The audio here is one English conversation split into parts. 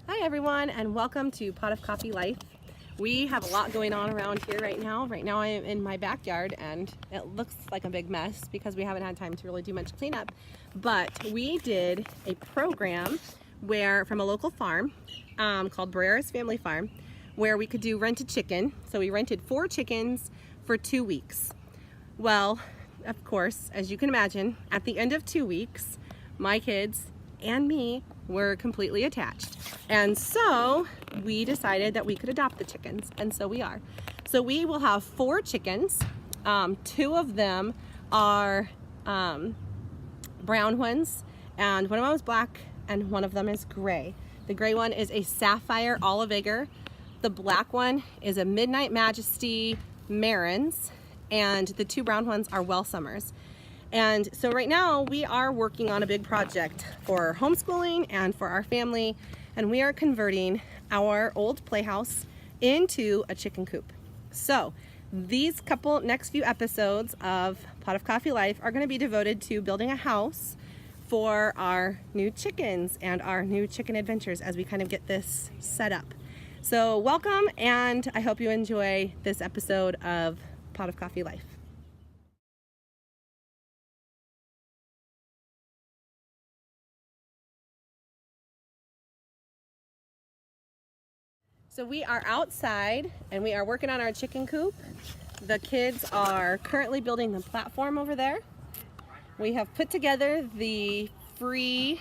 Hi everyone, and welcome to Pot of Coffee Life. We have a lot going on around here right now. Right now I am in my backyard and it looks like a big mess because we haven't had time to really do much cleanup. But we did a program from a local farm called Barrera's Family Farm, where we could do rented chicken. So we rented 4 chickens for 2 weeks. Well, of course, as you can imagine, at the end of 2 weeks, my kids and me were completely attached. And so we decided that we could adopt the chickens, and so we are. So we will have 4 chickens. 2 of them are brown ones, and one of them is black and one of them is gray. The gray one is a Sapphire Olive Egger. The black one is a Midnight Majesty Marins, and the 2 brown ones are Well Summers. And so right now we are working on a big project for homeschooling and for our family, and we are converting our old playhouse into a chicken coop. So these next few episodes of Pot of Coffee Life are going to be devoted to building a house for our new chickens and our new chicken adventures as we kind of get this set up. So welcome, and I hope you enjoy this episode of Pot of Coffee Life. So we are outside and we are working on our chicken coop. The kids are currently building the platform over there. We have put together the free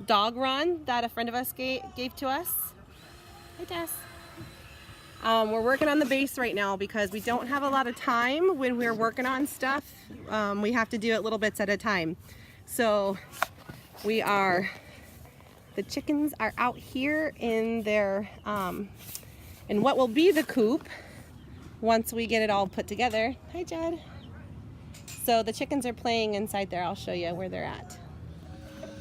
dog run that a friend of us gave to us. Hi, Tess. We're working on the base right now because we don't have a lot of time when we're working on stuff. We have to do it little bits at a time. So the chickens are out here in their, in what will be the coop once we get it all put together. Hi, Jed. So the chickens are playing inside there. I'll show you where they're at.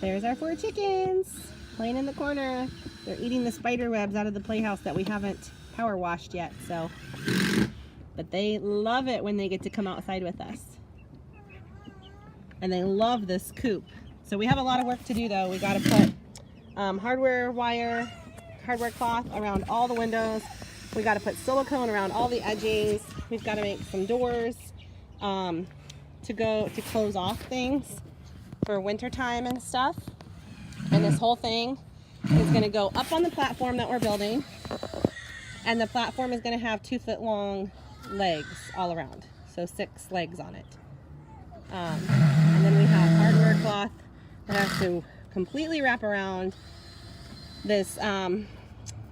There's our 4 chickens playing in the corner. They're eating the spider webs out of the playhouse that we haven't power washed yet. But they love it when they get to come outside with us. And they love this coop. So we have a lot of work to do though. We got to put hardware cloth around all the windows. We got to put silicone around all the edges. We've got to make some doors to close off things for winter time and stuff. And this whole thing is going to go up on the platform that we're building, and the platform is going to have 2-foot long legs all around, so 6 legs on it. And then we have hardware cloth that has to completely wrap around this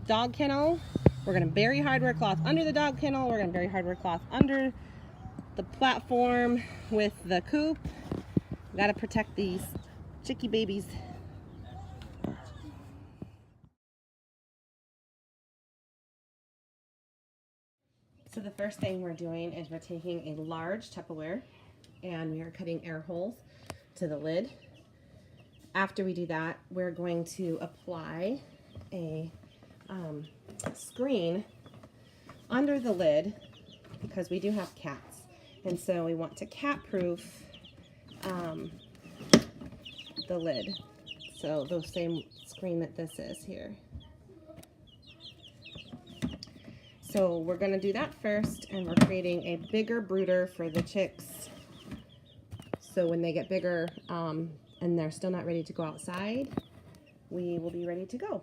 dog kennel. We're going to bury hardware cloth under the dog kennel. We're going to bury hardware cloth under the platform with the coop. We got to protect these chickie babies. So the first thing we're doing is we're taking a large Tupperware and we are cutting air holes to the lid. After we do that, we're going to apply a screen under the lid because we do have cats, and so we want to cat-proof the lid. So the same screen that this is here. So we're going to do that first, and we're creating a bigger brooder for the chicks. So when they get bigger, and they're still not ready to go outside, we will be ready to go.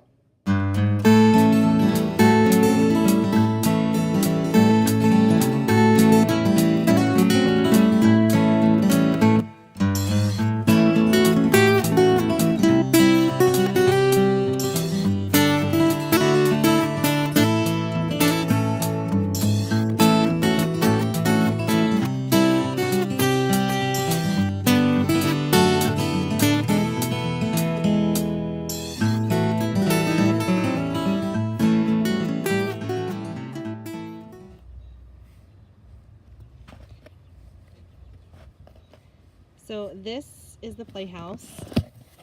So this is the playhouse.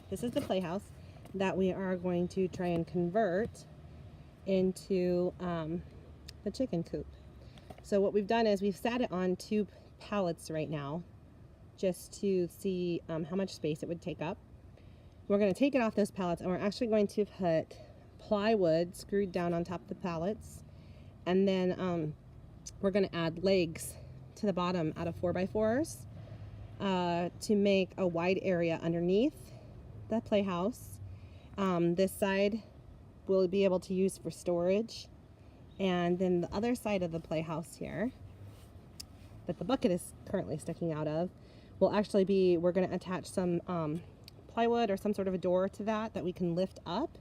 This is the playhouse that we are going to try and convert into the chicken coop. So what we've done is we've sat it on 2 pallets right now just to see how much space it would take up. We're going to take it off those pallets, and we're actually going to put plywood screwed down on top of the pallets. And then we're going to add legs to the bottom out of 4x4s to make a wide area underneath the playhouse. This side we'll be able to use for storage. And then the other side of the playhouse here that the bucket is currently sticking out of will actually be, we're going to attach some plywood or some sort of a door to that we can lift up,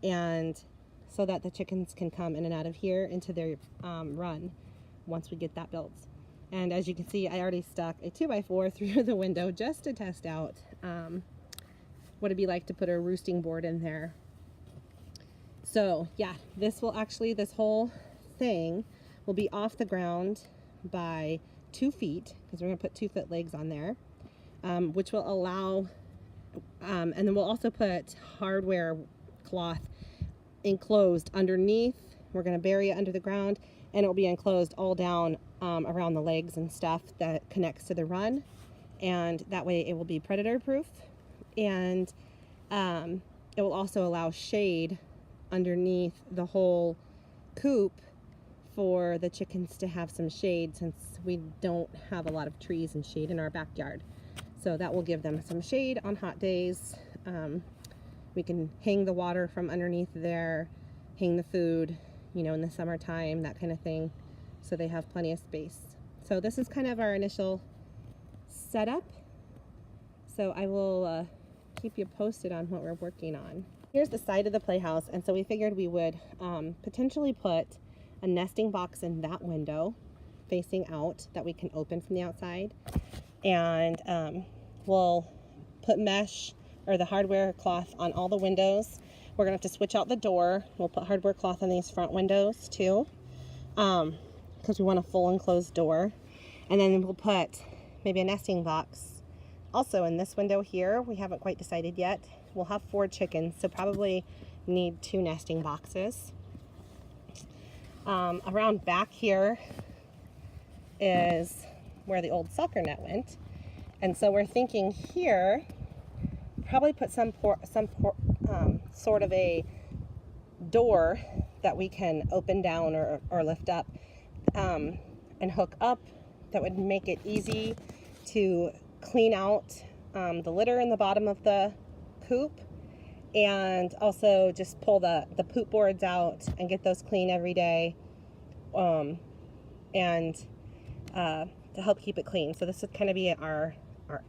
and so that the chickens can come in and out of here into their run once we get that built. And as you can see, I already stuck a 2x4 through the window just to test out what it'd be like to put a roosting board in there. So yeah, this whole thing will be off the ground by 2 feet, because we're going to put 2-foot legs on there, which will allow, and then we'll also put hardware cloth enclosed underneath. We're going to bury it under the ground, and it'll be enclosed all down around the legs and stuff that connects to the run, and that way it will be predator proof, and it will also allow shade underneath the whole coop for the chickens to have some shade, since we don't have a lot of trees and shade in our backyard. So that will give them some shade on hot days. We can hang the water from underneath there, hang the food, you know, in the summertime, that kind of thing, so they have plenty of space. So this is kind of our initial setup. So I will keep you posted on what we're working on. Here's the side of the playhouse, and so we figured we would potentially put a nesting box in that window facing out that we can open from the outside, and we'll put mesh or the hardware cloth on all the windows. We're gonna have to switch out the door. We'll put hardware cloth on these front windows too, because we want a full enclosed door. And then we'll put maybe a nesting box also in this window here. We haven't quite decided yet. We'll have 4 chickens, so probably need 2 nesting boxes. Around back here is where the old soccer net went, and so we're thinking here probably put some sort of a door that we can open down or lift up and hook up, that would make it easy to clean out the litter in the bottom of the coop, and also just pull the poop boards out and get those clean every day, and to help keep it clean. So this would kind of be our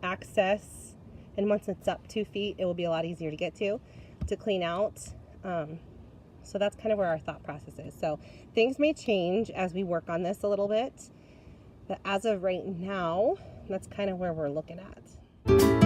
access, and once it's up 2 feet, it will be a lot easier to get to clean out. So that's kind of where our thought process is. So things may change as we work on this a little bit, but as of right now, that's kind of where we're looking at.